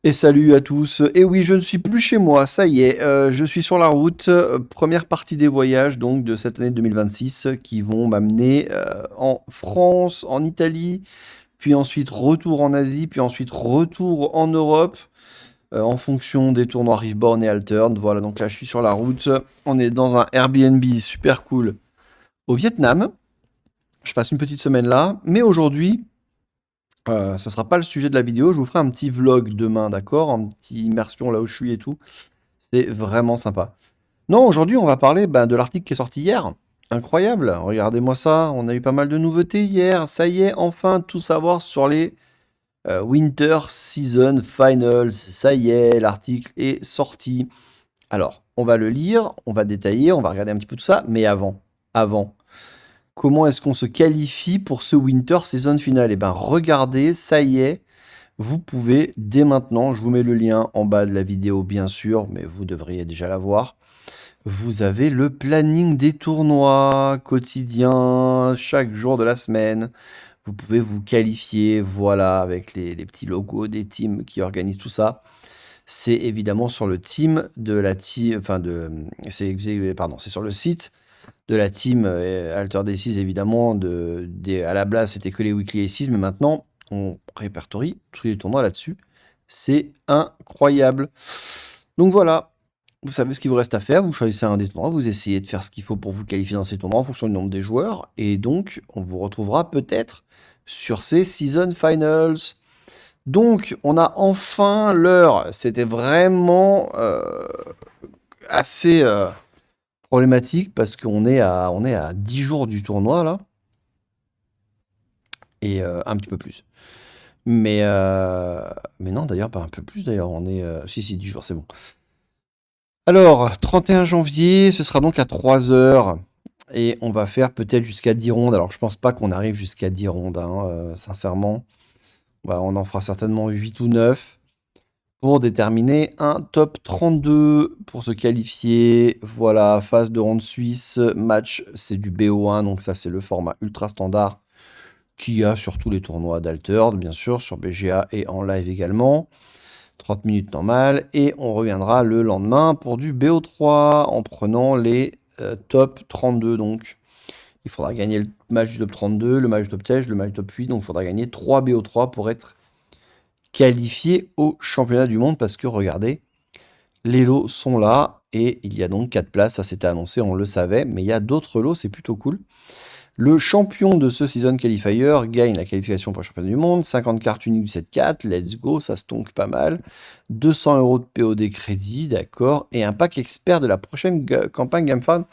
Et salut à tous. Et oui, je ne suis plus chez moi, ça y est, je suis sur la route. Première partie des voyages donc de cette année 2026 qui vont m'amener en France, en Italie, puis ensuite retour en Asie, puis ensuite retour en Europe, en fonction des tournois Riftborn et Altered. Voilà, donc là je suis sur la route. On est dans un Airbnb super cool au Vietnam. Je passe une petite semaine là, mais aujourd'hui, ça sera pas le sujet de la vidéo. Je vous ferai un petit vlog demain, d'accord? Un petit immersion là où je suis et tout. C'est vraiment sympa. Non, aujourd'hui, on va parler de l'article qui est sorti hier. Incroyable, regardez-moi ça. On a eu pas mal de nouveautés hier. Ça y est, enfin, tout savoir sur les Winter Season Finals. Ça y est, l'article est sorti. Alors, on va le lire, on va détailler, on va regarder un petit peu tout ça. Mais avant, comment est-ce qu'on se qualifie pour ce Winter Season Final? Eh ben, regardez, ça y est. Vous pouvez dès maintenant, je vous mets le lien en bas de la vidéo bien sûr, mais vous devriez déjà l'avoir. Vous avez le planning des tournois quotidiens, chaque jour de la semaine. Vous pouvez vous qualifier, voilà, avec les petits logos des teams qui organisent tout ça. C'est évidemment sur le team de la team, enfin pardon, c'est sur le site de la team Alter Days évidemment. À la base, c'était que les Weekly Aces, mais maintenant, on répertorie tous les tournois là-dessus. C'est incroyable. Donc voilà, vous savez ce qu'il vous reste à faire. Vous choisissez un des tournois, vous essayez de faire ce qu'il faut pour vous qualifier dans ces tournois en fonction du nombre des joueurs. Et donc, on vous retrouvera peut-être sur ces Season Finals. Donc, on a enfin l'heure. C'était vraiment assez problématique parce qu'on est à 10 jours du tournoi là, et un petit peu plus. Mais non, d'ailleurs, pas un peu plus d'ailleurs. On est. Si, 10 jours, c'est bon. Alors, 31 janvier, ce sera donc à 3 heures. Et on va faire peut-être jusqu'à 10 rondes. Alors, je pense pas qu'on arrive jusqu'à 10 rondes, hein, sincèrement. On en fera certainement 8 ou 9 pour déterminer un top 32 pour se qualifier. Voilà, phase de ronde suisse, match, c'est du BO1, donc ça c'est le format ultra standard qu'il y a sur tous les tournois d'Altered, bien sûr, sur BGA et en live également. 30 minutes normales, et on reviendra le lendemain pour du BO3 en prenant les top 32. Donc, il faudra gagner le match du top 32, le match du top 16, le match du top 8. Donc, il faudra gagner 3 BO3 pour être qualifié au championnat du monde. Parce que regardez, les lots sont là et il y a donc 4 places. Ça, c'était annoncé, on le savait, mais il y a d'autres lots, c'est plutôt cool. Le champion de ce Season Qualifier gagne la qualification pour le championnat du monde. 50 cartes uniques du 7-4, let's go, ça se tonque pas mal. 200 € de POD crédit, d'accord. Et un pack expert de la prochaine campagne GameFound.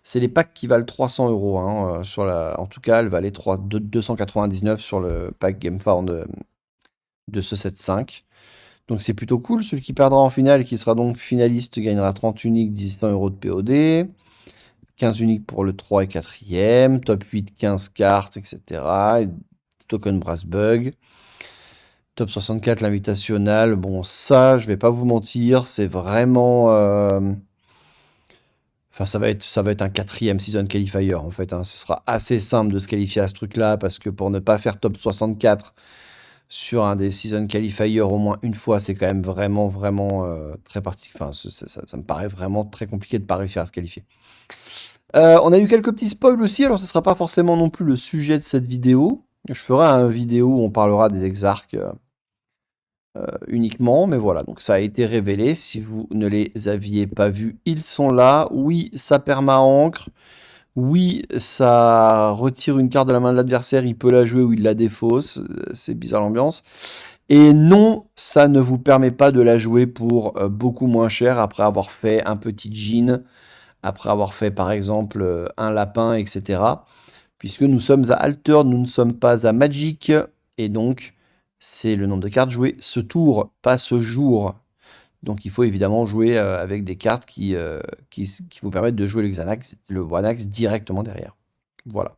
C'est les packs qui valent 300 €. Hein, en tout cas, elle valait 299 sur le pack GameFound de ce 7-5. Donc c'est plutôt cool. Celui qui perdra en finale, qui sera donc finaliste, gagnera 30 uniques, 100 € de POD. 15 uniques pour le 3 et 4e, top 8, 15 cartes, etc. Token Brass Bug. Top 64, l'invitationnel. Bon, ça, je vais pas vous mentir, c'est vraiment. Enfin, ça va être un 4e Season Qualifier en fait. Hein. Ce sera assez simple de se qualifier à ce truc-là parce que pour ne pas faire top 64 sur un des Season Qualifiers au moins une fois, c'est quand même vraiment, vraiment très particulier. Enfin, ça me paraît vraiment très compliqué de ne pas réussir à se qualifier. On a eu quelques petits spoils aussi, alors ce ne sera pas forcément non plus le sujet de cette vidéo. Je ferai une vidéo où on parlera des Exarques uniquement, mais voilà, donc ça a été révélé. Si vous ne les aviez pas vus, ils sont là. Oui, ça perma-ancre. Oui, ça retire une carte de la main de l'adversaire, il peut la jouer ou il la défausse. C'est bizarre l'ambiance. Et non, ça ne vous permet pas de la jouer pour beaucoup moins cher après avoir fait un petit jean, après avoir fait par exemple un lapin, etc. Puisque nous sommes à Alter, nous ne sommes pas à Magic, et donc c'est le nombre de cartes jouées ce tour, pas ce jour. Donc il faut évidemment jouer avec des cartes qui vous permettent de jouer le Xanax directement derrière. Voilà.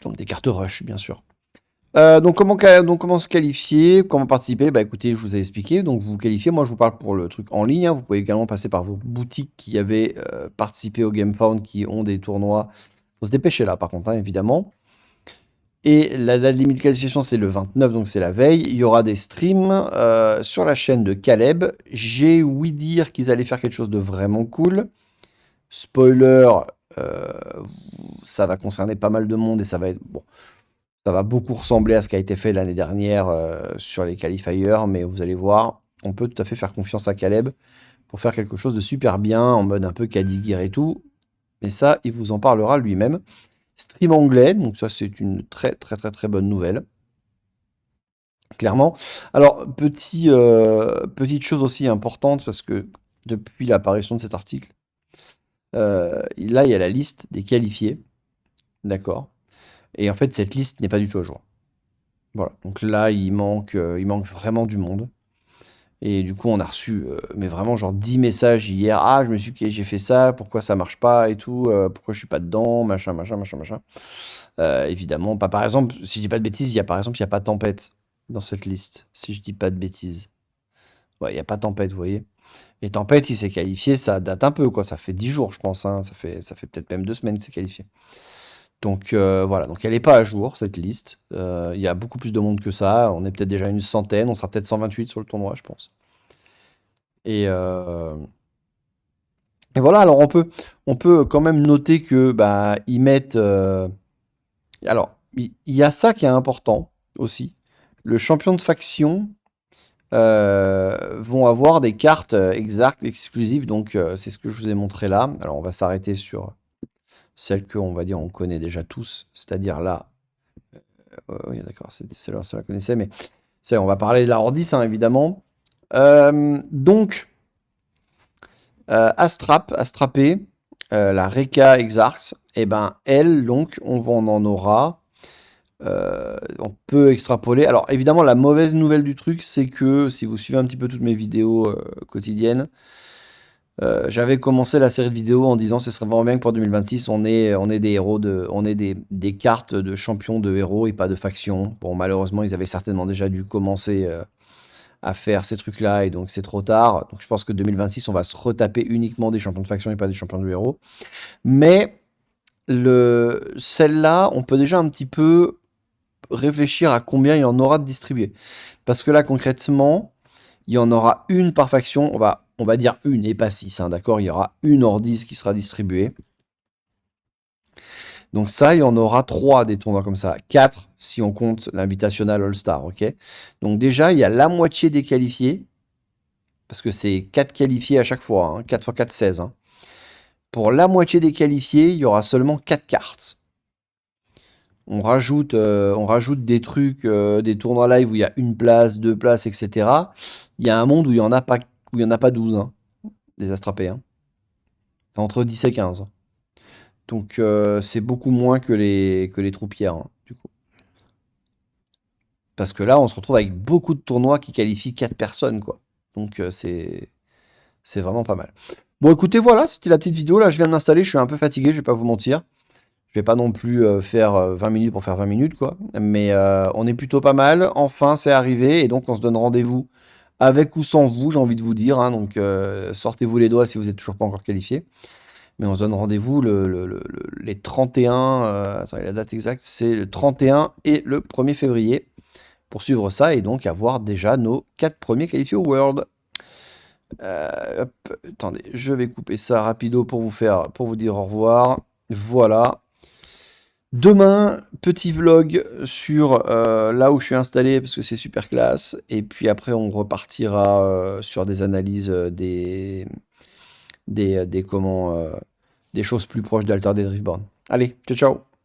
Donc des cartes rush, bien sûr. Donc comment se qualifier, comment participer? Bah écoutez, je vous ai expliqué. Donc vous vous qualifiez. Moi je vous parle pour le truc en ligne. Hein. Vous pouvez également passer par vos boutiques qui avaient participé au GameFound, qui ont des tournois. Faut se dépêcher là par contre, hein, évidemment. Et la date limite de qualification, c'est le 29, donc c'est la veille. Il y aura des streams sur la chaîne de Caleb. J'ai ouï dire qu'ils allaient faire quelque chose de vraiment cool. Spoiler, euh, ça va concerner pas mal de monde et ça va être bon. Ça va beaucoup ressembler à ce qui a été fait l'année dernière sur les qualifiers, mais vous allez voir, on peut tout à fait faire confiance à Caleb pour faire quelque chose de super bien, en mode un peu Caddy Gear et tout. Mais ça, il vous en parlera lui-même. Stream anglais, donc ça c'est une très très très très bonne nouvelle. Clairement. Alors, petite chose aussi importante, parce que depuis l'apparition de cet article, là il y a la liste des qualifiés, d'accord? Et en fait, cette liste n'est pas du tout à jour. Voilà, donc là il manque vraiment du monde. Et du coup, on a reçu, mais vraiment genre 10 messages hier. Ah, j'ai fait ça, pourquoi ça marche pas et tout, pourquoi je suis pas dedans, machin, machin, machin, machin. Évidemment, pas par exemple, si je dis pas de bêtises, il y a pas Tempête dans cette liste, si je dis pas de bêtises. Ouais, il y a pas Tempête, vous voyez. Et Tempête, il s'est qualifié, ça date un peu, quoi. Ça fait 10 jours, je pense, hein. Ça fait peut-être même 2 semaines qu'il s'est qualifié. Donc voilà, donc elle est pas à jour, cette liste. Il y a beaucoup plus de monde que ça. On est peut-être déjà une centaine, on sera peut-être 128 sur le tournoi, je pense. Et, euh, et voilà, alors on peut quand même noter que bah, ils mettent. Alors, il y a ça qui est important aussi. Le champion de faction vont avoir des cartes exactes, exclusives. Donc, c'est ce que je vous ai montré là. Alors, on va s'arrêter sur celle que, on va dire, on connaît déjà tous. C'est-à-dire là. Oui, d'accord, celle-là, ça la connaissait. Mais on va parler de la Hordis, hein, évidemment. Donc, Astrapé, la Reka Exarchs, et ben, elle, donc, on en aura. On peut extrapoler. Alors évidemment, la mauvaise nouvelle du truc, c'est que si vous suivez un petit peu toutes mes vidéos quotidiennes, j'avais commencé la série de vidéos en disant ce serait vraiment bien que pour 2026, on ait des héros on ait des cartes de champions de héros et pas de factions. Bon, malheureusement, ils avaient certainement déjà dû commencer à faire ces trucs-là et donc c'est trop tard. Donc je pense que 2026, on va se retaper uniquement des champions de factions et pas des champions de héros. Mais celle-là, on peut déjà un petit peu réfléchir à combien il y en aura de distribués. Parce que là, concrètement, il y en aura une par faction. On va dire une et pas six, hein, d'accord? Il y aura une Hordis qui sera distribuée. Donc ça, il y en aura 3 des tournois comme ça. 4 si on compte l'invitational All-Star, ok? Donc déjà, il y a la moitié des qualifiés. Parce que c'est 4 qualifiés à chaque fois, hein, 4 x 4, 16. Hein. Pour la moitié des qualifiés, il y aura seulement 4 cartes. On rajoute des trucs, des tournois live où il y a une place, 2 places, etc. Il y a un monde où il y en a pas, 12, hein, des Astrapés. Hein. C'est entre 10 et 15. Donc c'est beaucoup moins que les troupières, hein, du coup. Parce que là, on se retrouve avec beaucoup de tournois qui qualifient 4 personnes, quoi. Donc c'est vraiment pas mal. Bon, écoutez, voilà, c'était la petite vidéo. Là, je viens de m'installer, je suis un peu fatigué, je vais pas vous mentir. Je vais pas non plus faire 20 minutes pour faire 20 minutes, quoi. Mais on est plutôt pas mal. Enfin, c'est arrivé. Et donc, on se donne rendez-vous avec ou sans vous, j'ai envie de vous dire. Hein. Donc, sortez-vous les doigts si vous n'êtes toujours pas encore qualifié. Mais on se donne rendez-vous les 31. Attendez, la date exacte, c'est le 31 et le 1er février pour suivre ça et donc avoir déjà nos 4 premiers qualifiés au World. Hop, attendez, je vais couper ça rapido pour vous dire au revoir. Voilà. Demain, petit vlog sur là où je suis installé parce que c'est super classe. Et puis après, on repartira sur des analyses des choses plus proches d'Alter des Driftborn. Allez, ciao ciao!